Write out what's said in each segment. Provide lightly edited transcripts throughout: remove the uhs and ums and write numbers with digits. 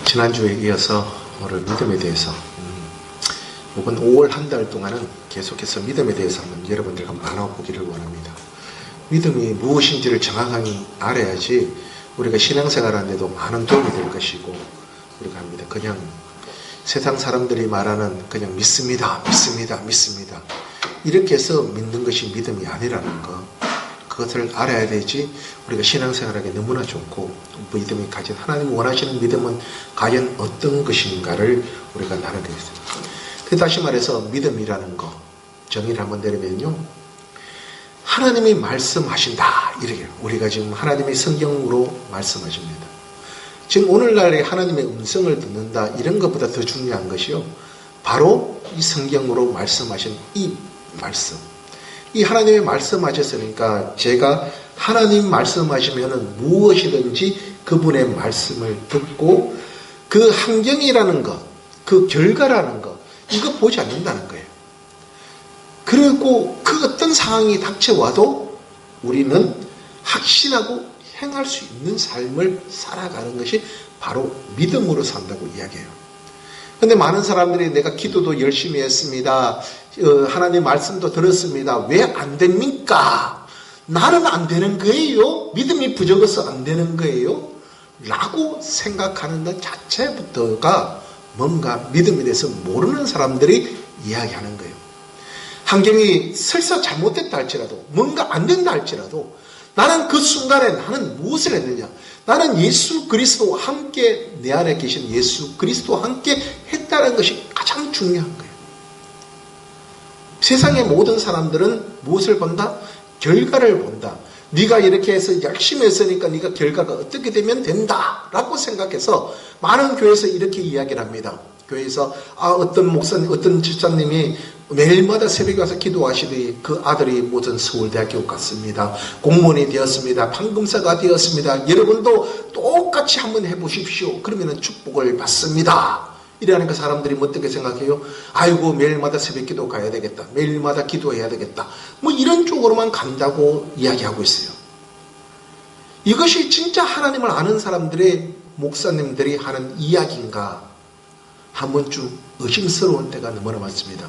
지난주에 이어서 오늘 믿음에 대해서 이번 5월 한 달 동안은 계속해서 믿음에 대해서 한번 여러분들과 나눠보기를 원합니다. 믿음이 무엇인지를 정확하게 알아야지 우리가 신앙생활 하는데도 많은 도움이 될 것이고, 우리가 합니다. 그냥 세상 사람들이 말하는 그냥 믿습니다 이렇게 해서 믿는 것이 믿음이 아니라는 거, 그것을 알아야 되지. 우리가 신앙생활하기 너무나 좋고, 믿음이 가진 하나님 원하시는 믿음은 과연 어떤 것인가를 우리가 나누게 됐습니다. 다시 말해서 믿음이라는 거 정의를 한번 내리면요, 하나님이 말씀하신다 이렇게, 우리가 지금 하나님의 성경으로 말씀하십니다. 지금 오늘날에 하나님의 음성을 듣는다 이런 것보다 더 중요한 것이요, 바로 이 성경으로 말씀하신 이 말씀, 이 하나님이 말씀하셨으니까 제가 하나님 말씀하시면은 무엇이든지 그분의 말씀을 듣고 그 환경이라는 것, 그 결과라는 것, 이거 보지 않는다는 거예요. 그리고 그 어떤 상황이 닥쳐와도 우리는 확신하고 행할 수 있는 삶을 살아가는 것이 바로 믿음으로 산다고 이야기해요. 근데 많은 사람들이 내가 기도도 열심히 했습니다, 하나님 말씀도 들었습니다, 왜 안 됩니까? 나는 안 되는 거예요? 믿음이 부족해서 안 되는 거예요? 라고 생각하는 것 자체부터가 뭔가 믿음에 대해서 모르는 사람들이 이야기하는 거예요. 환경이 설사 잘못됐다 할지라도, 뭔가 안 된다 할지라도 나는 그 순간에 나는 무엇을 했느냐? 나는 예수 그리스도와 함께, 내 안에 계신 예수 그리스도와 함께 했다는 것이 가장 중요한 거예요. 세상의 모든 사람들은 무엇을 본다? 결과를 본다. 네가 이렇게 해서 열심히 했으니까 네가 결과가 어떻게 되면 된다 라고 생각해서 많은 교회에서 이렇게 이야기를 합니다. 교회에서 어떤 목사님, 어떤 집사님이 매일마다 새벽에 와서 기도하시더니 그 아들이 무슨 서울대학교 갔습니다, 공무원이 되었습니다, 판검사가 되었습니다, 여러분도 똑같이 한번 해보십시오, 그러면 축복을 받습니다. 이러니까 사람들이 어떻게 생각해요? 아이고, 매일마다 새벽 기도 가야 되겠다, 매일마다 기도해야 되겠다, 뭐 이런 쪽으로만 간다고 이야기하고 있어요. 이것이 진짜 하나님을 아는 사람들의, 목사님들이 하는 이야기인가 한 번쯤 의심스러운 때가 너무나 많습니다.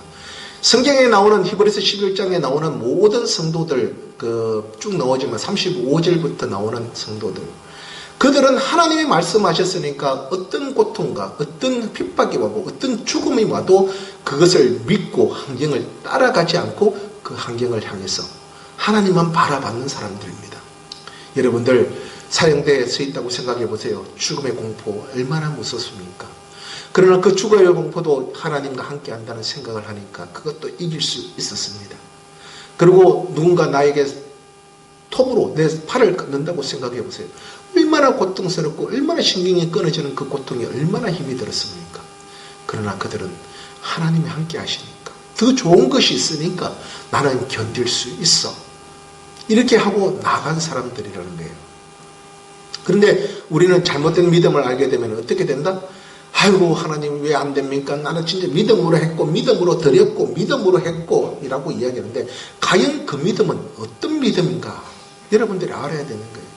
성경에 나오는 히브리서 11장에 나오는 모든 성도들, 쭉 나오지만 35절부터 나오는 성도들, 그들은 하나님이 말씀하셨으니까 어떤 고통과 어떤 핍박이 와도 어떤 죽음이 와도 그것을 믿고 환경을 따라가지 않고 그 환경을 향해서 하나님만 바라봤는 사람들입니다. 여러분들 사형대에 서 있다고 생각해 보세요. 죽음의 공포 얼마나 무섭습니까? 그러나 그 죽음의 공포도 하나님과 함께 한다는 생각을 하니까 그것도 이길 수 있었습니다. 그리고 누군가 나에게 톱으로 내 팔을 끊는다고 생각해 보세요. 얼마나 고통스럽고 얼마나 신경이 끊어지는 그 고통이 얼마나 힘이 들었습니까? 그러나 그들은 하나님이 함께 하시니까, 더 좋은 것이 있으니까 나는 견딜 수 있어, 이렇게 하고 나간 사람들이라는 거예요. 그런데 우리는 잘못된 믿음을 알게 되면 어떻게 된다? 아이고, 하나님 왜 안 됩니까? 나는 진짜 믿음으로 했고 믿음으로 드렸고 믿음으로 했고 이라고 이야기하는데, 과연 그 믿음은 어떤 믿음인가 여러분들이 알아야 되는 거예요.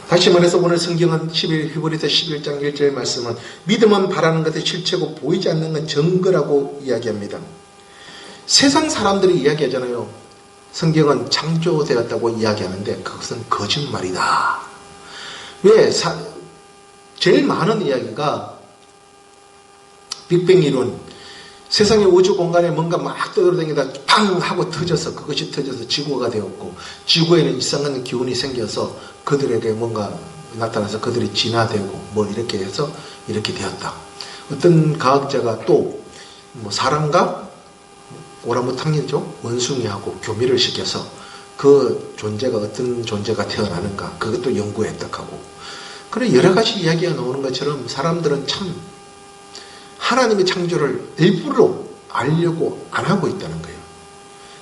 다시 말해서 오늘 성경은 히브리서 11장 1절 말씀은 믿음은 바라는 것의 실체고 보이지 않는 건 증거라고 이야기합니다. 세상 사람들이 이야기하잖아요. 성경은 창조되었다고 이야기하는데 그것은 거짓말이다. 왜? 제일 많은 이야기가 빅뱅 이론, 세상의 우주 공간에 뭔가 막 떠돌아다니다 팡 하고 터져서, 그것이 터져서 지구가 되었고, 지구에는 이상한 기운이 생겨서 그들에게 뭔가 나타나서 그들이 진화되고 뭐 이렇게 해서 이렇게 되었다. 어떤 과학자가 또 뭐 사람과 오랑우탄이죠, 원숭이하고 교미를 시켜서 그 존재가 어떤 존재가 태어나는가, 그것도 연구했다 하고, 그래 여러 가지 이야기가 나오는 것처럼 사람들은 참 하나님의 창조를 일부러 알려고 안 하고 있다는 거예요.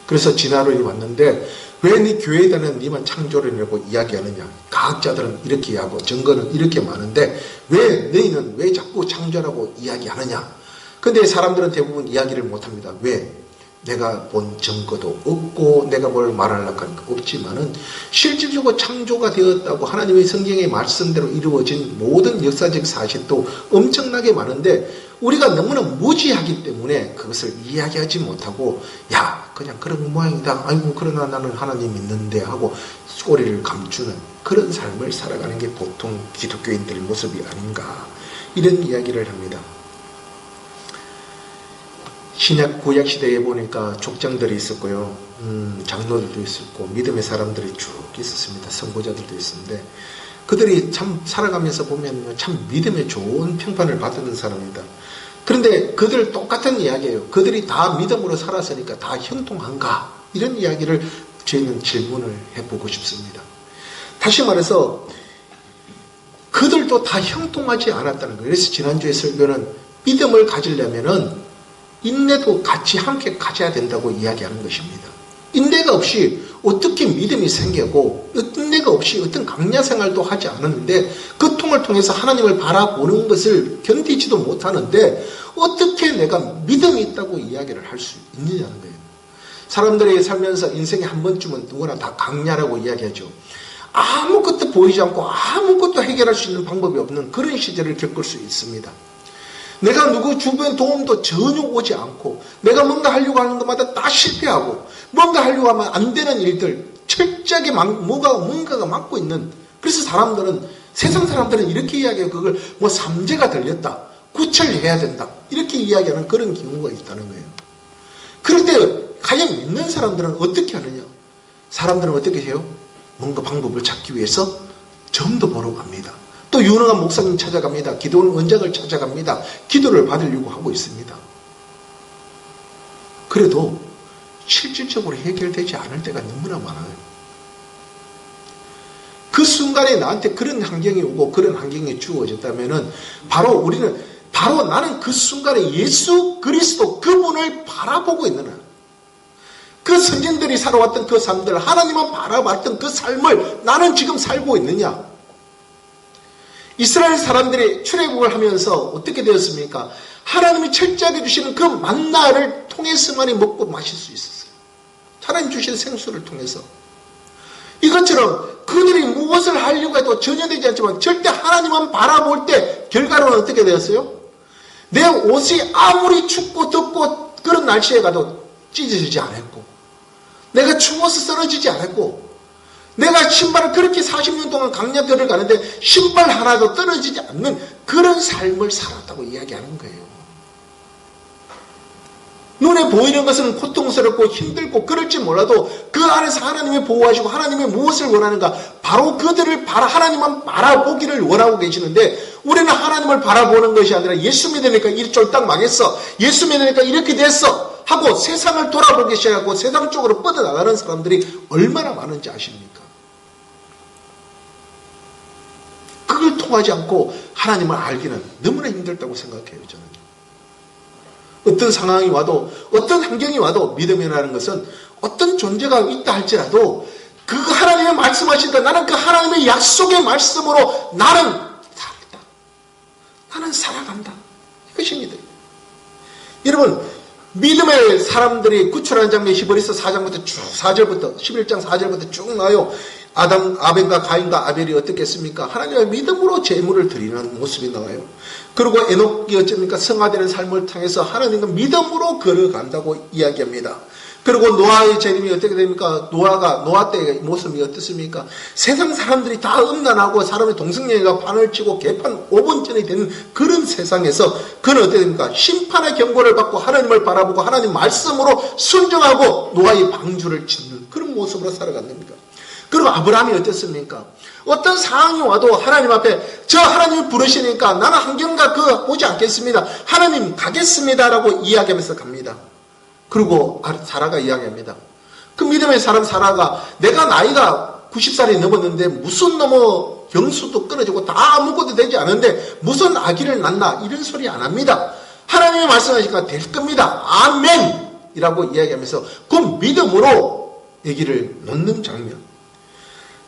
그래서 진화론이 왔는데 왜 네 교회에 다니는 네만 창조론이라고 이야기하느냐, 과학자들은 이렇게 하고 증거는 이렇게 많은데 왜 너희는 왜 자꾸 창조라고 이야기하느냐. 근데 사람들은 대부분 이야기를 못합니다. 왜? 내가 본 증거도 없고 내가 뭘 말하려고 하니까 없지만은 실질적으로 창조가 되었다고 하나님의 성경의 말씀대로 이루어진 모든 역사적 사실도 엄청나게 많은데 우리가 너무나 무지하기 때문에 그것을 이야기하지 못하고 야 그냥 그런 모양이다. 아이고 그러나 나는 하나님 믿는데 하고 꼬리를 감추는 그런 삶을 살아가는 게 보통 기독교인들의 모습이 아닌가 이런 이야기를 합니다. 신약 구약 시대에 보니까 족장들이 있었고요. 장로들도 있었고 믿음의 사람들이 쭉 있었습니다. 선고자들도 있었는데 그들이 참 살아가면서 보면 참 믿음에 좋은 평판을 받는 사람입니다. 그런데 그들 똑같은 이야기예요. 그들이 다 믿음으로 살았으니까 다 형통한가? 이런 이야기를 저희는 질문을 해보고 싶습니다. 다시 말해서 그들도 다 형통하지 않았다는 거예요. 그래서 지난주에 설교는 믿음을 가지려면은 인내도 같이 함께 가져야 된다고 이야기하는 것입니다. 인내가 없이 어떻게 믿음이 생기고 인내가 없이 어떤 강야 생활도 하지 않았는데 그 통을 통해서 하나님을 바라보는 것을 견디지도 못하는데 어떻게 내가 믿음이 있다고 이야기를 할 수 있느냐는 거예요. 사람들이 살면서 인생에 한 번쯤은 누구나 다 강야라고 이야기하죠. 아무것도 보이지 않고 아무것도 해결할 수 있는 방법이 없는 그런 시절을 겪을 수 있습니다. 내가 누구 주변 도움도 전혀 오지 않고 내가 뭔가 하려고 하는 것마다 다 실패하고 뭔가 하려고 하면 안 되는 일들 철저하게 뭔가가 막고 있는 그래서 세상 사람들은 이렇게 이야기해요. 그걸 뭐 삼재가 들렸다. 구철해야 된다. 이렇게 이야기하는 그런 경우가 있다는 거예요. 그럴 때 과연 믿는 사람들은 어떻게 하느냐? 사람들은 어떻게 해요? 뭔가 방법을 찾기 위해서 점도 보러 갑니다. 또 유능한 목사님 찾아갑니다. 기도원 원장을 찾아갑니다. 기도를 받으려고 하고 있습니다. 그래도 실질적으로 해결되지 않을 때가 너무나 많아요. 그 순간에 나한테 그런 환경이 오고 그런 환경이 주어졌다면은 바로 나는 그 순간에 예수 그리스도 그분을 바라보고 있는 거야. 그 선진들이 살아왔던 그 삶들, 하나님만 바라봤던 그 삶을 나는 지금 살고 있느냐? 이스라엘 사람들이 출애굽을 하면서 어떻게 되었습니까? 하나님이 철저하게 주시는 그 만나를 통해서만이 먹고 마실 수 있었어요. 하나님 주신 생수를 통해서. 이것처럼 그들이 무엇을 하려고 해도 전혀 되지 않지만 절대 하나님만 바라볼 때 결과로는 어떻게 되었어요? 내 옷이 아무리 춥고 덥고 그런 날씨에 가도 찢어지지 않았고 내가 추워서 쓰러지지 않았고 내가 신발을 그렇게 40년 동안 강야들을 가는데 신발 하나도 떨어지지 않는 그런 삶을 살았다고 이야기하는 거예요. 눈에 보이는 것은 고통스럽고 힘들고 그럴지 몰라도 그 안에서 하나님이 보호하시고 하나님이 무엇을 원하는가 바로 그들을 하나님만 바라보기를 원하고 계시는데 우리는 하나님을 바라보는 것이 아니라 예수 믿으니까 이 쫄딱 망했어. 예수 믿으니까 이렇게 됐어. 하고 세상을 돌아보기 시작하고 세상 쪽으로 뻗어나가는 사람들이 얼마나 많은지 아십니까? 그걸 통하지 않고 하나님을 알기는 너무나 힘들다고 생각해요. 저는. 어떤 상황이 와도 어떤 환경이 와도 믿음이라는 것은 어떤 존재가 있다 할지라도 그 하나님의 말씀하신다. 나는 그 하나님의 약속의 말씀으로 나는 살다. 나는 살아간다. 이것입니다. 여러분 믿음의 사람들이 구출하는 장면 히브리서 4장부터 쭉 4절부터 11장 4절부터 쭉 나와요. 아벤과 가인과 아벨이 어떻겠습니까? 하나님의 믿음으로 제물을 드리는 모습이 나와요. 그리고 에녹이 어쩝니까? 성화되는 삶을 통해서 하나님과 믿음으로 걸어간다고 이야기합니다. 그리고 노아의 재림이 어떻게 됩니까? 노아 때의 모습이 어떻습니까? 세상 사람들이 다 음란하고 사람의 동성애가 판을 치고 개판 5분 전이 되는 그런 세상에서 그는 어떻게 됩니까? 심판의 경고를 받고 하나님을 바라보고 하나님 말씀으로 순종하고 노아의 방주를 짓는 그런 모습으로 살아간 겁니다. 그리고 아브라함이 어땠습니까? 어떤 상황이 와도 하나님 앞에 저 하나님이 부르시니까 나는 한경과 오지 않겠습니다. 하나님 가겠습니다라고 이야기하면서 갑니다. 그리고 사라가 이야기합니다. 그 믿음의 사람 사라가 내가 나이가 90살이 넘었는데 무슨 경수도 끊어지고 다 아무것도 되지 않은데 무슨 아기를 낳나 이런 소리 안 합니다. 하나님이 말씀하시니까 될 겁니다. 아멘! 이라고 이야기하면서 그 믿음으로 아기를 놓는 장면.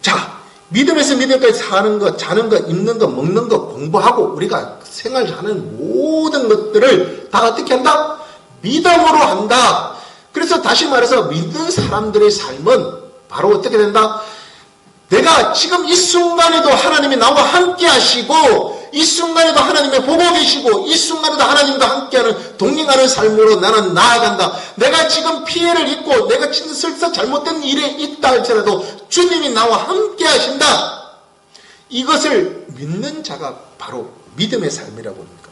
자, 믿음에서 믿음까지 사는 것, 자는 것, 입는 것, 먹는 것, 공부하고 우리가 생활하는 모든 것들을 다 어떻게 한다? 믿음으로 한다. 그래서 다시 말해서 믿는 사람들의 삶은 바로 어떻게 된다? 내가 지금 이 순간에도 하나님이 나와 함께 하시고 이 순간에도 하나님이 보고 계시고 이 순간에도 하나님과 함께하는 동행하는 삶으로 나는 나아간다. 내가 지금 피해를 입고 내가 진짜 잘못된 일에 있다 할지라도 주님이 나와 함께 하신다. 이것을 믿는 자가 바로 믿음의 삶이라고 합니까?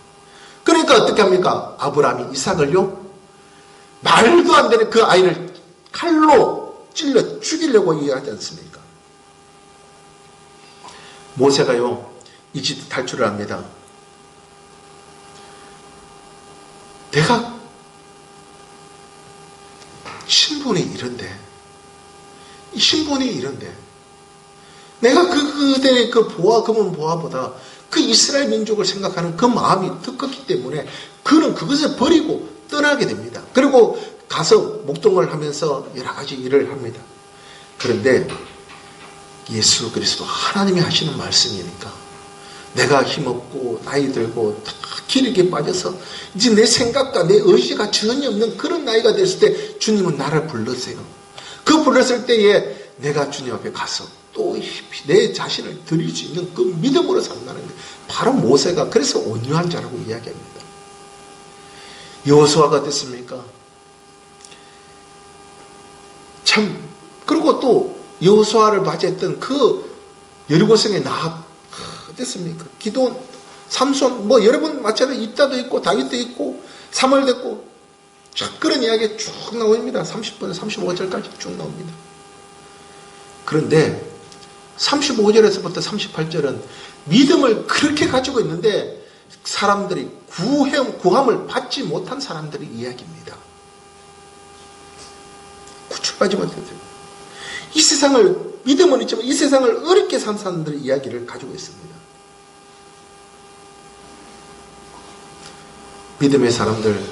그러니까 어떻게 합니까? 아브라함이 이삭을요, 말도 안 되는 그 아이를 칼로 찔러 죽이려고 이해하지 않습니까? 모세가요, 이집트 탈출을 합니다. 내가 신분이 이런데, 이 신분이 이런데, 내가 그들의 그 보아, 금은 보아보다 그 이스라엘 민족을 생각하는 그 마음이 더 컸기 때문에 그는 그것을 버리고 떠나게 됩니다. 그리고 가서 목동을 하면서 여러 가지 일을 합니다. 그런데 예수 그리스도 하나님이 하시는 말씀이니까 내가 힘없고 나이 들고 다 기력에 빠져서 이제 내 생각과 내 의지가 전혀 없는 그런 나이가 됐을 때 주님은 나를 불렀어요. 그 불렀을 때에 내가 주님 앞에 가서 또 내 자신을 드릴 수 있는 그 믿음으로 산다는 게 바로 모세가 그래서 온유한 자라고 이야기합니다. 여호수아가 어땠습니까? 참, 그리고 또 여호수아를 맞이했던 그 여리고성의 나합 어땠습니까? 기도원, 삼손, 뭐 여러분 마찬가지로 입다도 있고 다윗도 있고 사무엘도 있고 쫙 그런 이야기 쭉 나옵니다. 30분, 35절까지 쭉 나옵니다. 그런데 35절에서부터 38절은 믿음을 그렇게 가지고 있는데 사람들이 구함을 받지 못한 사람들의 이야기입니다. 구출받지 못했어요. 이 세상을, 믿음은 있지만 이 세상을 어렵게 산 사람들의 이야기를 가지고 있습니다. 믿음의 사람들,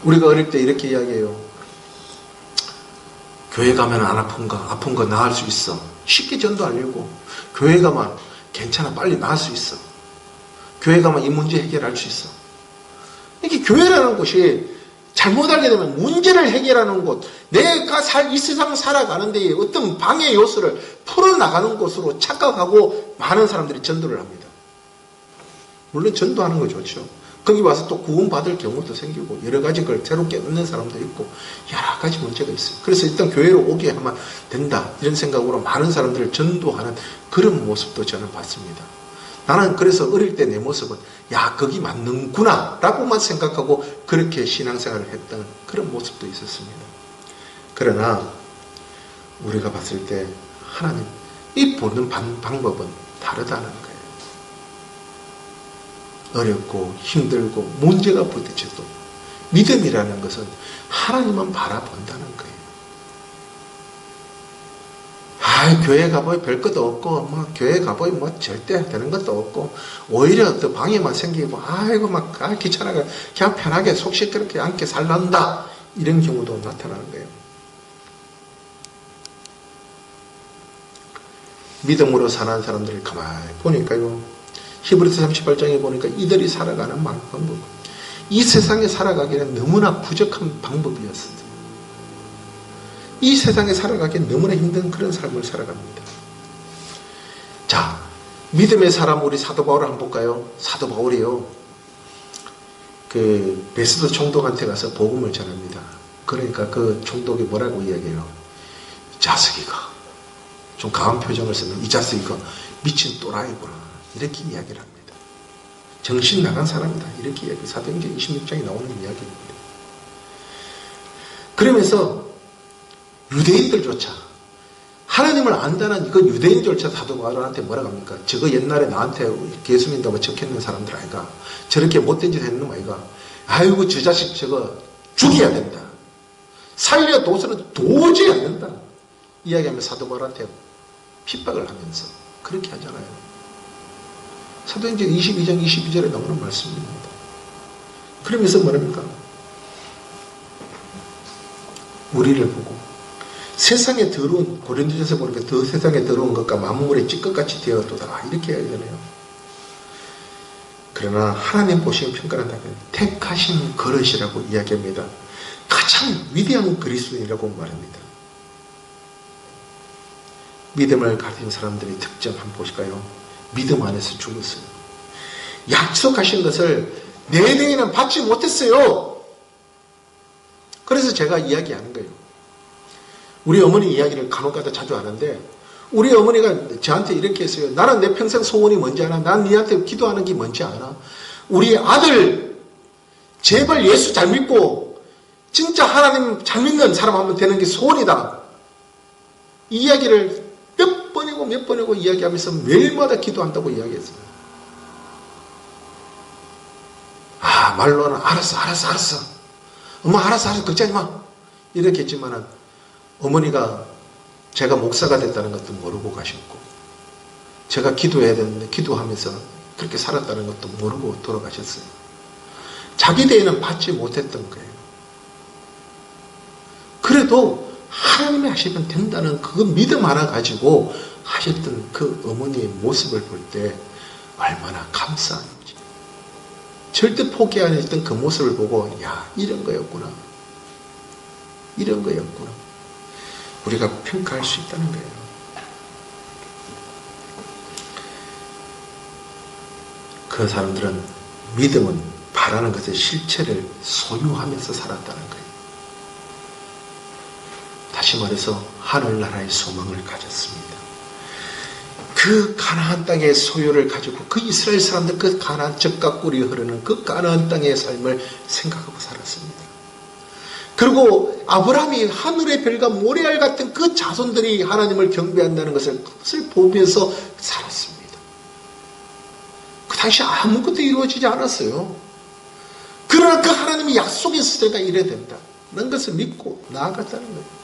우리가 어릴 때 이렇게 이야기해요. 교회 가면 안 아픈가? 아픈 거 나을 수 있어. 쉽게 전도 알려고. 교회 가면 괜찮아. 빨리 나을 수 있어. 교회 가면 이 문제 해결할 수 있어. 이게 교회라는 곳이 잘못 알게 되면 문제를 해결하는 곳, 내가 이 세상 살아가는데 어떤 방해 요소를 풀어나가는 곳으로 착각하고 많은 사람들이 전도를 합니다. 물론 전도하는 거 좋죠. 거기 와서 또 구원받을 경우도 생기고 여러 가지 걸 새롭게 얻는 사람도 있고 여러 가지 문제가 있어요. 그래서 일단 교회로 오게 하면 된다 이런 생각으로 많은 사람들을 전도하는 그런 모습도 저는 봤습니다. 나는 그래서 어릴 때 내 모습은 야 거기 맞는구나 라고만 생각하고 그렇게 신앙생활을 했던 그런 모습도 있었습니다. 그러나 우리가 봤을 때 하나님 이 보는 방법은 다르다는 거예요. 어렵고 힘들고 문제가 부딪혀도 믿음이라는 것은 하나님만 바라본다는 거예요. 교회 가보니 별 것도 없고, 뭐, 교회 가보니 뭐 절대 되는 것도 없고, 오히려 더 방해만 생기고, 귀찮아가 그냥 편하게 속 시끄럽게 앉게 살란다. 이런 경우도 나타나는 거예요. 믿음으로 사는 사람들을 가만히 보니까요. 히브리서 38장에 보니까 이들이 살아가는 방법. 이 세상에 살아가기에는 너무나 부족한 방법이었습니다. 이 세상에 살아가기엔 너무나 힘든 그런 삶을 살아갑니다. 자, 믿음의 사람 우리 사도 바울을 한번 볼까요? 사도 바울이요. 그 베스도 총독한테 가서 복음을 전합니다. 그러니까 그 총독이 뭐라고 이야기해요? 이 자식이가 좀 강한 표정을 쓰면 이 자식이가 미친 또라이구나 이렇게 이야기를 합니다. 정신 나간 사람이다 이렇게 이야기. 사도행전 26장에 나오는 이야기입니다. 그러면서 유대인들조차 하나님을 안다는 그 유대인조차 사도 바울한테 뭐라고 합니까? 저거 옛날에 나한테 예수 믿는다고 적혀있는 사람들 아이가? 저렇게 못된 짓 했는 놈 아이가? 아이고 저 자식 저거 죽여야 된다. 살려둬서는 도저히 안 된다. 이야기하면 사도 바울한테 핍박을 하면서 그렇게 하잖아요. 사도행전 22장 22절에 나오는 말씀입니다. 그러면서 뭐랍니까? 우리를 보고 세상에 더러운, 고린도전서 보니까 더 세상에 더러운 것과 만물의 찌꺼같이 되었도다 이렇게 이야기하네요. 그러나 하나님 보시는 평가는 택하신 그릇이라고 이야기합니다. 가장 위대한 그리스도인이라고 말합니다. 믿음을 가진 사람들의 특징 한번 보실까요? 믿음 안에서 죽었어요. 약속하신 것을 내내에는 받지 못했어요. 그래서 제가 이야기하는 거예요. 우리 어머니 이야기를 간혹가다 자주 하는데, 우리 어머니가 저한테 이렇게 했어요. 나는 내 평생 소원이 뭔지 아나? 난 니한테 기도하는 게 뭔지 아나? 우리 아들 제발 예수 잘 믿고 진짜 하나님 잘 믿는 사람 한번 되는 게 소원이다. 이 이야기를 몇 번이고 이야기하면서 매일마다 기도한다고 이야기했어요. 말로는 알았어. 엄마 알았어. 걱정하지 마. 이렇게 했지만은 어머니가 제가 목사가 됐다는 것도 모르고 가셨고, 제가 기도해야 되는데 기도하면서 그렇게 살았다는 것도 모르고 돌아가셨어요. 자기 대에는 받지 못했던 거예요. 그래도 하나님이 하시면 된다는 그 믿음 하나 가지고 하셨던 그 어머니의 모습을 볼 때 얼마나 감사한지, 절대 포기 안 했던 그 모습을 보고 이런 거였구나, 우리가 평가할 수 있다는 거예요. 그 사람들은 믿음은 바라는 것의 실체를 소유하면서 살았다는 거예요. 다시 말해서 하늘나라의 소망을 가졌습니다. 그 가나안 땅의 소유를 가지고 그 이스라엘 사람들 그 가나안 젖과 꿀이 흐르는 그 가나안 땅의 삶을 생각하고 살았습니다. 그리고 아브라함이 하늘의 별과 모래알 같은 그 자손들이 하나님을 경배한다는 것을 그것을 보면서 살았습니다. 그 당시 아무것도 이루어지지 않았어요. 그러나 그 하나님이 약속했을 때가 이래야 된다는 것을 믿고 나아갔다는 거예요.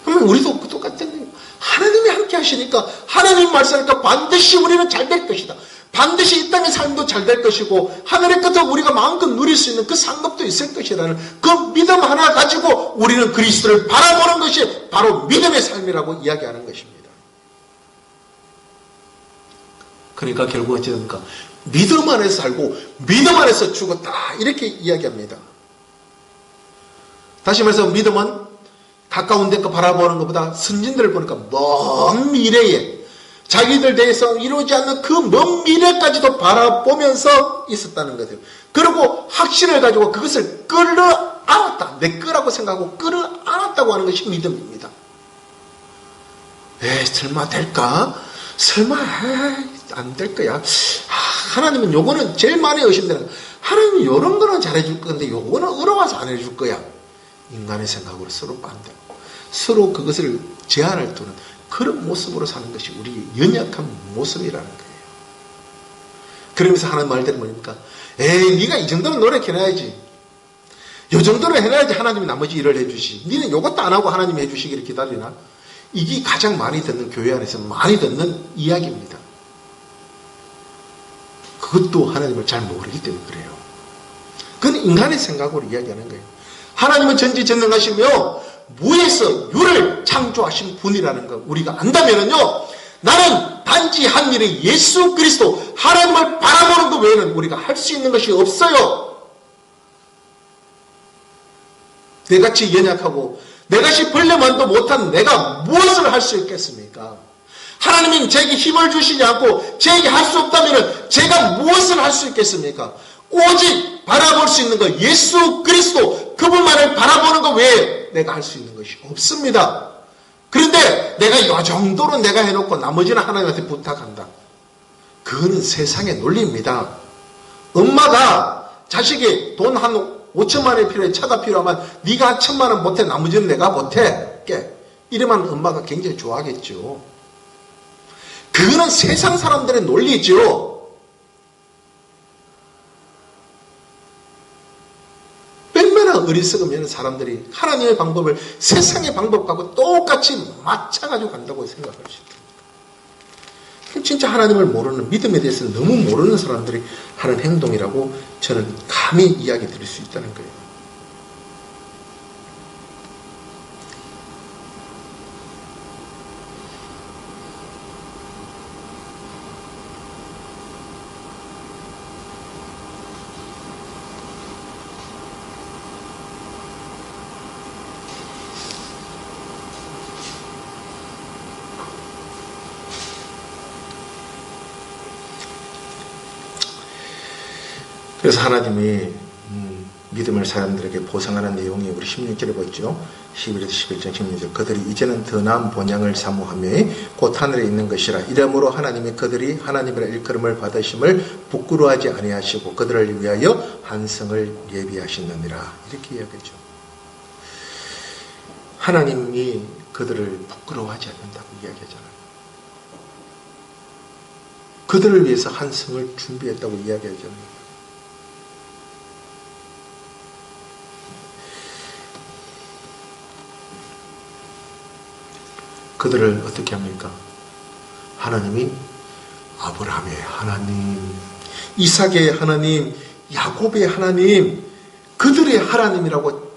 그러면 우리도 똑같은 거예요. 하나님이 함께 하시니까, 하나님 말씀하니까 반드시 우리는 잘 될 것이다. 반드시 이 땅의 삶도 잘 될 것이고 하늘의 끝에 우리가 마음껏 누릴 수 있는 그 상급도 있을 것이라는 그 믿음 하나 가지고 우리는 그리스도를 바라보는 것이 바로 믿음의 삶이라고 이야기하는 것입니다. 그러니까 결국 어찌 됩니까? 믿음 안에서 살고 믿음 안에서 죽었다, 이렇게 이야기합니다. 다시 말해서 믿음은 가까운 데 거 바라보는 것보다 선진들을 보니까 먼 미래에 자기들 대해서 이루어지지 않는 그 먼 미래까지도 바라보면서 있었다는 거죠. 그리고 확신을 가지고 그것을 끌어안았다. 내 거라고 생각하고 끌어안았다고 하는 것이 믿음입니다. 설마 될까? 설마 안 될 거야. 하나님은 요거는 제일 많이 의심되는 거야. 하나님은 요런 거는 잘해줄 건데 요거는 어려워서 안 해줄 거야. 인간의 생각으로 서로 반대하고 서로 그것을 제한을 두는 그런 모습으로 사는 것이 우리 연약한 모습이라는 거예요. 그러면서 하는 말들은 뭡니까? 네가 이 정도는 노력해놔야지. 요 정도는 해놔야지 하나님이 나머지 일을 해주시. 니는 요것도 안 하고 하나님이 해주시기를 기다리나? 이게 가장 많이 듣는, 교회 안에서 많이 듣는 이야기입니다. 그것도 하나님을 잘 모르기 때문에 그래요. 그건 인간의 생각으로 이야기하는 거예요. 하나님은 전지전능하시며 무에서 유를 창조하신 분이라는 걸 우리가 안다면요, 나는 단지 한 일은 예수 그리스도 하나님을 바라보는 것 외에는 우리가 할 수 있는 것이 없어요. 내같이 연약하고 내같이 벌레만도 못한 내가 무엇을 할 수 있겠습니까? 하나님은 제게 힘을 주시지 않고 제게 할 수 없다면 제가 무엇을 할 수 있겠습니까? 오직 바라볼 수 있는 것, 예수 그리스도 그분만을 바라보는 것 외에 내가 할 수 있는 것이 없습니다. 그런데 내가 이 정도로 내가 해놓고 나머지는 하나님한테 부탁한다. 그거는 세상의 논리입니다. 엄마가 자식이 돈 한 5천만 원이 필요해, 차가 필요하면 네가 한 1,000만 원 못해, 나머지는 내가 못해. 이러면 엄마가 굉장히 좋아하겠죠. 그거는 세상 사람들의 논리죠. 어리석으면 사람들이 하나님의 방법을 세상의 방법하고 똑같이 맞춰가지고 간다고 생각할 수 있습니다. 진짜 하나님을 모르는, 믿음에 대해서 너무 모르는 사람들이 하는 행동이라고 저는 감히 이야기 드릴 수 있다는 거예요. 그래서 하나님이 믿음을 사람들에게 보상하는 내용이 우리 16절에 보였죠. 11에서 11장 16절. 그들이 이제는 더 나은 본향을 사모하며 곧 하늘에 있는 것이라. 이러므로 하나님이 그들이 하나님의 일컬음을 받으심을 부끄러워하지 아니하시고 그들을 위하여 한성을 예비하시느니라. 이렇게 이야기하죠. 하나님이 그들을 부끄러워하지 않는다고 이야기하잖아요. 그들을 위해서 한성을 준비했다고 이야기하잖아요. 그들을 어떻게 합니까? 하나님이 아브라함의 하나님, 이삭의 하나님, 야곱의 하나님, 그들의 하나님이라고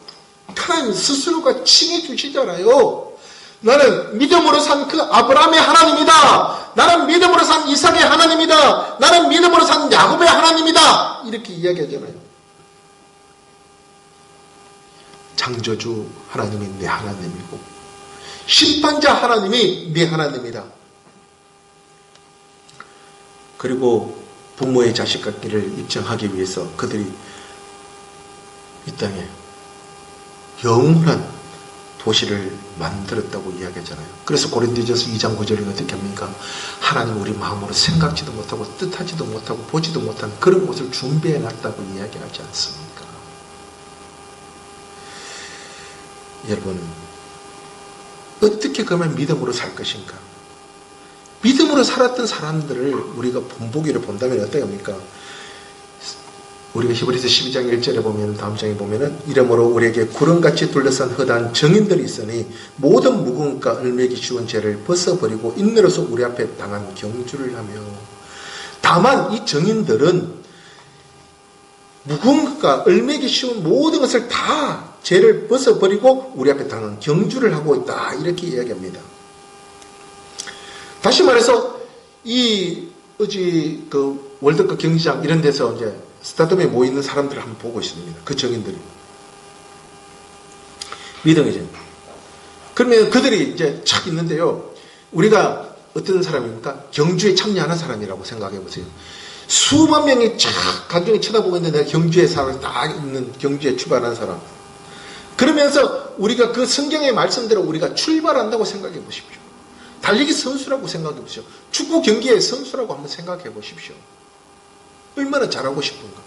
하나님 스스로가 칭해 주시잖아요. 나는 믿음으로 산 그 아브라함의 하나님이다. 나는 믿음으로 산 이삭의 하나님이다. 나는 믿음으로 산 야곱의 하나님이다. 이렇게 이야기하잖아요. 창조주 하나님이 내 하나님이고 심판자 하나님이 네 하나님이다. 그리고 부모의 자식 같기를 입증하기 위해서 그들이 이 땅에 영원한 도시를 만들었다고 이야기하잖아요. 그래서 고린도전서 2장 9절에 어떻게 합니까? 하나님 우리 마음으로 생각지도 못하고 뜻하지도 못하고 보지도 못한 그런 곳을 준비해 놨다고 이야기하지 않습니까? 여러분, 어떻게 그러면 믿음으로 살 것인가? 믿음으로 살았던 사람들을 우리가 본보기를 본다면 어떻게 합니까? 우리가 히브리서 12장 1절에 보면, 다음 장에 보면은, 이러므로 우리에게 구름같이 둘러싼 허다한 정인들이 있으니 모든 무거움과 얼매기 쉬운 죄를 벗어버리고 인내로서 우리 앞에 당한 경주를 하며. 다만 이 정인들은 무거움과 얼매기 쉬운 모든 것을 다 죄를 벗어버리고 우리 앞에 당한 경주를 하고 있다. 이렇게 이야기합니다. 다시 말해서 어제 그 월드컵 경기장 이런 데서 이제 스타덤에 모이는 사람들을 한번 보고 있습니다. 그 정인들이. 믿음이죠. 그러면 그들이 이제 착 있는데요. 우리가 어떤 사람입니까? 경주에 참여하는 사람이라고 생각해 보세요. 수만 명이 쫙 가중에 쳐다보고 있는데 내가 경주에 사람이 딱 있는 경주에 출발하는 사람. 그러면서 우리가 그 성경의 말씀대로 우리가 출발한다고 생각해 보십시오. 달리기 선수라고 생각해 보십시오. 축구 경기의 선수라고 한번 생각해 보십시오. 얼마나 잘하고 싶은가.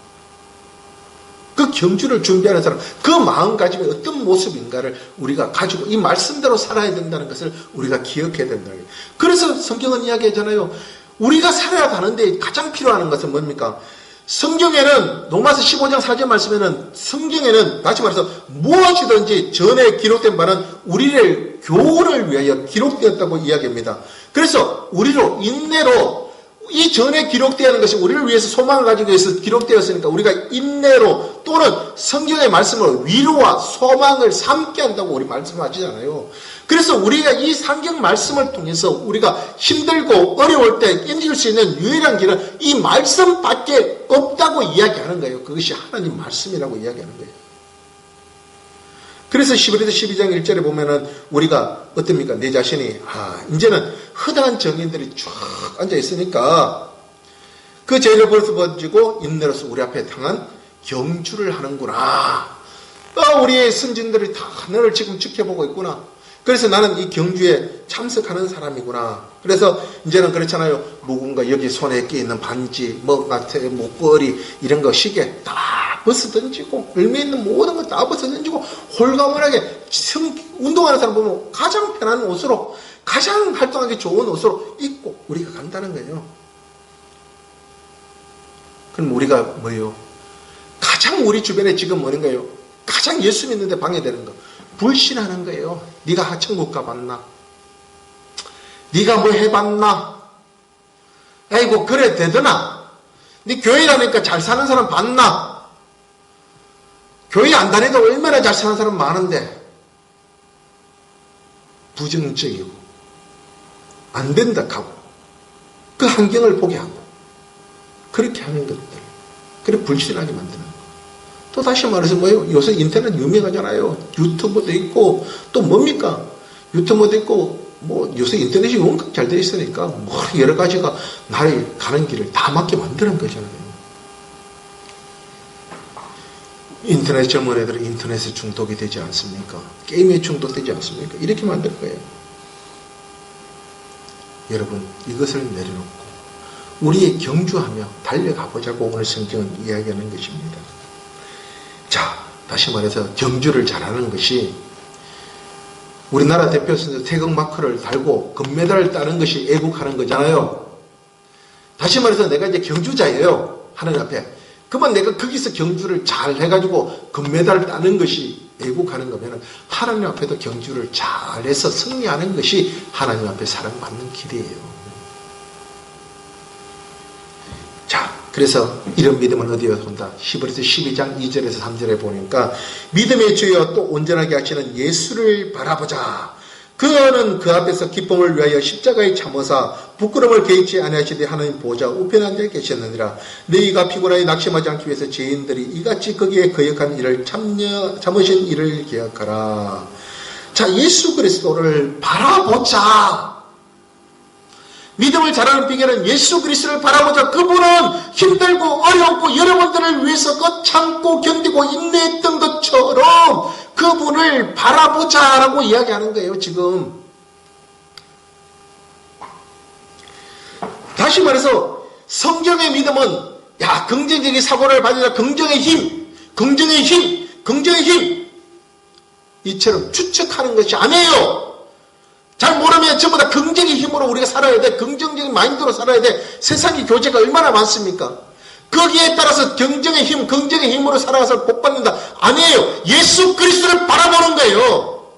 그 경주를 준비하는 사람, 그 마음가짐이 어떤 모습인가를 우리가 가지고 이 말씀대로 살아야 된다는 것을 우리가 기억해야 된다는 거예요. 그래서 성경은 이야기하잖아요. 우리가 살아야 하는데 가장 필요한 것은 뭡니까? 성경에는 로마서 15장 4절 말씀에는 성경에는 다시 말해서 무엇이든지 전에 기록된 바는 우리를 교훈을 위하여 기록되었다고 이야기합니다. 그래서 우리로 인내로 이 전에 기록되어 있는 것이 우리를 위해서 소망을 가지기 위해서 기록되었으니까 우리가 인내로 또는 성경의 말씀으로 위로와 소망을 삼게 한다고 우리 말씀하시잖아요. 그래서 우리가 이 성경 말씀을 통해서 우리가 힘들고 어려울 때 견딜 수 있는 유일한 길은 이 말씀밖에 없다고 이야기하는 거예요. 그것이 하나님 말씀이라고 이야기하는 거예요. 그래서 히브리서 12장 1절에 보면은 우리가 어떻습니까? 내 자신이 이제는 허다한 정인들이 쫙 앉아 있으니까 그 죄를 벗어버리고 인내로서 우리 앞에 당한 경주를 하는구나. 우리의 선진들이 다 너를 지금 지켜보고 있구나. 그래서 나는 이 경주에 참석하는 사람이구나. 그래서 이제는 그렇잖아요. 누군가 여기 손에 끼있는 반지, 목걸이 이런 거 시계 다 벗어 던지고 얼마 있는 모든 거 다 벗어 던지고 홀가분하게 운동하는 사람 보면 가장 편한 옷으로 가장 활동하기 좋은 옷으로 입고 우리가 간다는 거예요. 그럼 우리가 뭐예요? 가장 우리 주변에 지금 뭐는 거예요? 가장 예수 믿는데 방해되는 거. 불신하는 거예요. 네가 천국 가봤나? 네가 뭐 해봤나? 아이고 그래 되더나? 네 교회 다니니까 잘 사는 사람 봤나? 교회 안 다니도 얼마나 잘 사는 사람 많은데 부정적이고 안 된다 하고 그 환경을 보게 하고 그렇게 하는 것들, 그래 불신하게 만드는 거. 또 다시 말해서 뭐예요? 요새 인터넷 유명하잖아요. 유튜브도 있고 또 뭡니까? 유튜브도 있고 뭐 요새 인터넷이 워낙 잘 되어 있으니까 뭐 여러 가지가 나를 가는 길을 다 맞게 만드는 거잖아요. 인터넷 젊은 애들은 인터넷에 중독이 되지 않습니까? 게임에 중독되지 않습니까? 이렇게 만들 거예요. 여러분, 이것을 내려놓고 우리의 경주하며 달려가 보자고 오늘 성경은 이야기하는 것입니다. 자, 다시 말해서 경주를 잘하는 것이 우리나라 대표 선수 태극마크를 달고 금메달을 따는 것이 애국하는 거잖아요. 다시 말해서 내가 이제 경주자예요. 하나님 앞에. 그러면 내가 거기서 경주를 잘 해가지고 금메달을 따는 것이 애국하는 거면 하나님 앞에도 경주를 잘해서 승리하는 것이 하나님 앞에 사랑받는 길이에요. 자, 그래서 이런 믿음은 어디에서 온다? 히브리서 12장 2절에서 3절에 보니까 믿음의 주여 또 온전하게 하시는 예수를 바라보자. 그는 그 앞에서 기쁨을 위하여 십자가에 참으사 부끄러움을 개의치 아니하시되 하나님 보좌 우편에 앉아 계셨느니라. 너희가 피곤하여 낙심하지 않기 위해서 죄인들이 이같이 거기에 거역한 일을 참으신 일을 기억하라. 자, 예수 그리스도를 바라보자. 믿음을 잘하는 비결은 예수 그리스도를 바라보자. 그분은 힘들고 어렵고 여러분들을 위해서 그 참고 견디고 인내했던 것처럼 그분을 바라보자라고 이야기하는 거예요, 지금. 다시 말해서 성경의 믿음은 긍정적인 사고를 받으라. 긍정의 힘, 긍정의 힘, 긍정의 힘 이처럼 추측하는 것이 아니에요. 잘 모르면 전부 다 긍정의 힘으로 우리가 살아야 돼. 긍정적인 마인드로 살아야 돼. 세상의 교제가 얼마나 많습니까? 거기에 따라서 긍정의 힘, 긍정의 힘으로 살아가서 복받는다. 아니에요. 예수 그리스도를 바라보는 거예요.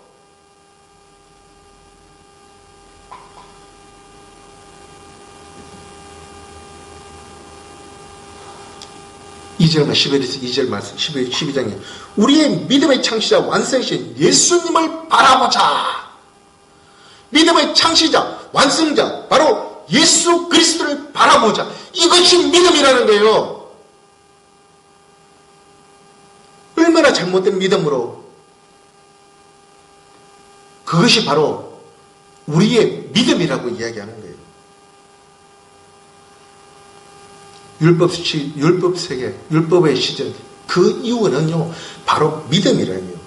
이절만 11에서 2절 말씀 12장에 우리의 믿음의 창시자 완성이신 예수님을 바라보자. 믿음의 창시자, 완성자, 바로 예수 그리스도를 바라보자. 이것이 믿음이라는 거예요. 얼마나 잘못된 믿음으로. 그것이 바로 우리의 믿음이라고 이야기하는 거예요. 율법 세계, 율법의 시절, 그 이유는요, 바로 믿음이라니요.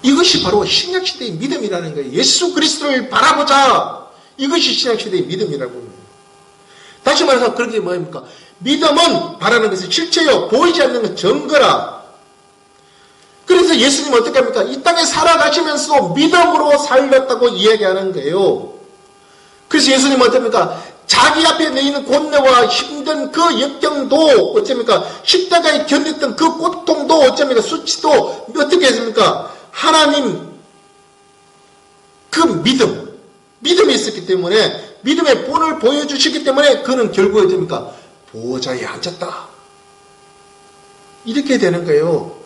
이것이 바로 신약시대의 믿음이라는 거예요. 예수 그리스도를 바라보자. 이것이 신약시대의 믿음이라고 합니다. 다시 말해서 그렇게 뭐입니까? 믿음은 바라는 것은 실체요. 보이지 않는 건 증거라. 그래서 예수님은 어떻게 합니까? 이 땅에 살아가시면서도 믿음으로 살렸다고 이야기하는 거예요. 그래서 예수님은 어떻습니까? 자기 앞에 내있는 곤내와 힘든 그 역경도 어쩝니까? 십자가에 견뎠던 그 고통도 어쩝니까? 수치도 어떻게 했습니까? 하나님 그 믿음이 있었기 때문에 믿음의 본을 보여주시기 때문에 그는 결국 어떻습니까? 보좌에 앉았다. 이렇게 되는 거예요.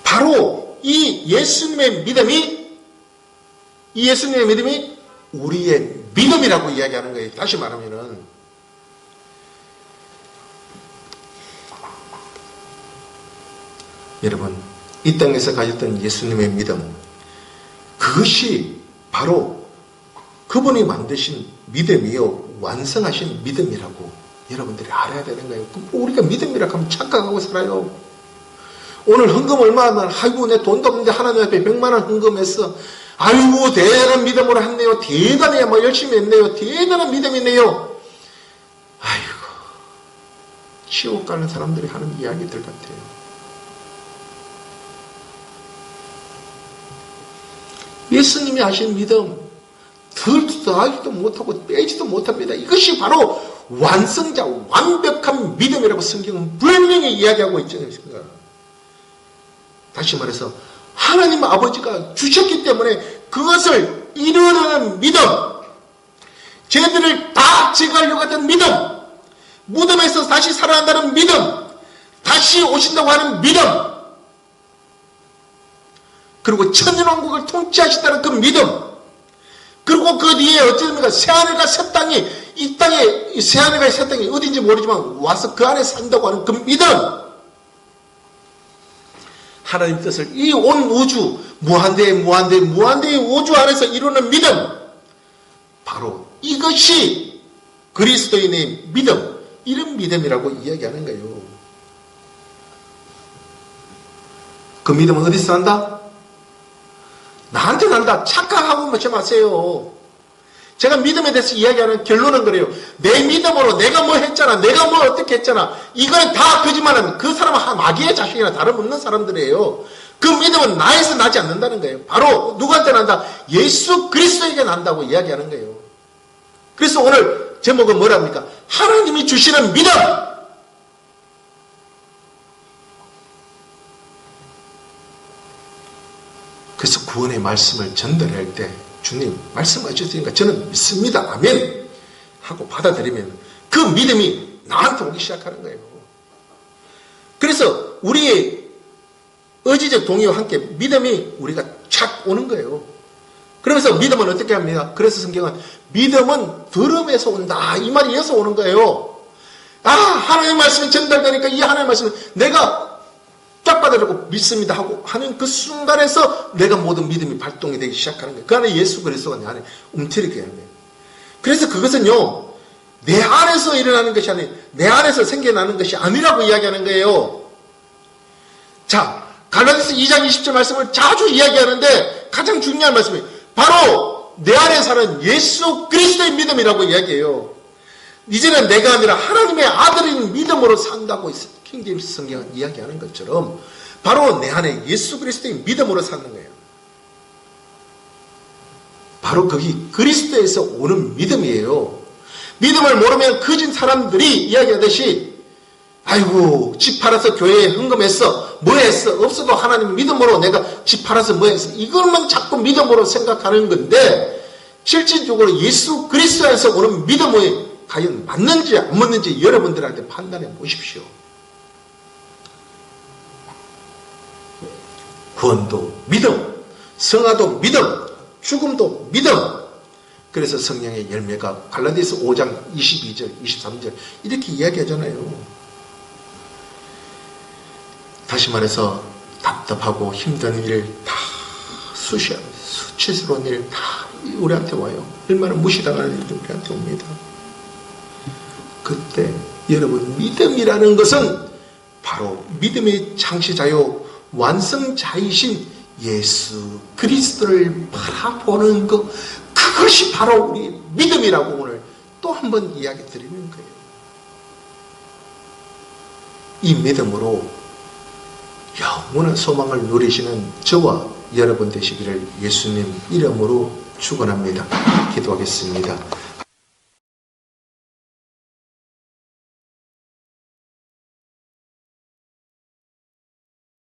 바로 이 예수님의 믿음이 우리의 믿음이라고 이야기하는 거예요. 다시 말하면은 여러분, 이 땅에서 가졌던 예수님의 믿음, 그것이 바로 그분이 만드신 믿음이요, 완성하신 믿음이라고 여러분들이 알아야 되는 거예요. 우리가 믿음이라고 하면 착각하고 살아요. 오늘 헌금 얼마나, 아이고 내 돈도 없는데 하나님 앞에 100만 원 헌금했어. 아이고 대단한 믿음으로 했네요. 대단해요. 뭐 열심히 했네요. 대단한 믿음이네요. 아이고, 지옥 가는 사람들이 하는 이야기들 같아요. 예수님이 하신 믿음, 더하지도 못하고 빼지도 못합니다. 이것이 바로 완성자, 완벽한 믿음이라고 성경은 분명히 이야기하고 있지 않습니까? 다시 말해서 하나님 아버지가 주셨기 때문에 그것을 이루려는 믿음, 죄들을 다 제거하려고 하던 믿음, 무덤에서 다시 살아난다는 믿음, 다시 오신다고 하는 믿음, 그리고 천년왕국을 통치하신다는 그 믿음, 그리고 그 뒤에 어쩌면 새하늘과 새 땅이, 이 땅에 새하늘과 새 땅이 어딘지 모르지만 와서 그 안에 산다고 하는 그 믿음, 하나님 뜻을 이 온 우주, 무한대의 우주 안에서 이루는 믿음, 바로 이것이 그리스도인의 믿음, 이런 믿음이라고 이야기하는 거예요. 그 믿음은 어디서 난다? 나한테 난다. 착각하고 맞지 마세요. 제가 믿음에 대해서 이야기하는 결론은 그래요. 내 믿음으로 내가 뭐 했잖아. 내가 뭐 어떻게 했잖아. 이거는 다 거짓말은 그 사람은 마귀의 자식이나 다름없는 사람들이에요. 그 믿음은 나에서 나지 않는다는 거예요. 바로 누구한테 난다? 예수 그리스도에게 난다고 이야기하는 거예요. 그래서 오늘 제목은 뭐랍니까? 하나님이 주시는 믿음! 그래서 구원의 말씀을 전달할 때 주님 말씀해 주시니까 저는 믿습니다. 아멘 하고 받아들이면 그 믿음이 나한테 오기 시작하는 거예요. 그래서 우리의 의지적 동의와 함께 믿음이 우리가 착 오는 거예요. 그러면서 믿음은 어떻게 합니까? 그래서 성경은 믿음은 들음에서 온다. 이 말이 이어서 오는 거예요. 하나님의 말씀이 전달되니까 이 하나님의 말씀을 내가 딱 받아들고 믿습니다 하고 하는 그 순간에서 내가 모든 믿음이 발동이 되기 시작하는 거예요. 그 안에 예수 그리스도가 내 안에 움트리게 하는 거예요. 그래서 그것은요, 내 안에서 일어나는 것이 아니라 내 안에서 생겨나는 것이 아니라고 이야기하는 거예요. 자, 갈라디아서 2장 20절 말씀을 자주 이야기하는데 가장 중요한 말씀이 바로 내 안에 사는 예수 그리스도의 믿음이라고 이야기해요. 이제는 내가 아니라 하나님의 아들인 믿음으로 산다고 킹제임스 성경은 이야기하는 것처럼 바로 내 안에 예수 그리스도의 믿음으로 사는 거예요. 바로 거기 그리스도에서 오는 믿음이에요. 믿음을 모르면 거짓 사람들이 이야기하듯이 아이고 집 팔아서 교회에 헌금했어 뭐 했어 없어도 하나님 믿음으로 내가 집 팔아서 뭐 했어 이것만 자꾸 믿음으로 생각하는 건데 실질적으로 예수 그리스도에서 오는 믿음이 과연 맞는지 안 맞는지 여러분들한테 판단해 보십시오. 구원도 믿음, 성화도 믿음, 죽음도 믿음. 그래서 성령의 열매가 갈라디아서 5장 22절, 23절 이렇게 이야기하잖아요. 다시 말해서 답답하고 힘든 일 다 수치스러운 일 다 우리한테 와요. 얼마나 무시당하는 일도 우리한테 옵니다. 그때 여러분 믿음이라는 것은 바로 믿음의 창시자요 완성자이신 예수 그리스도를 바라보는 것 그것이 바로 우리 믿음이라고 오늘 또 한 번 이야기 드리는 거예요. 이 믿음으로 영원한 소망을 누리시는 저와 여러분 되시기를 예수님 이름으로 축원합니다. 기도하겠습니다.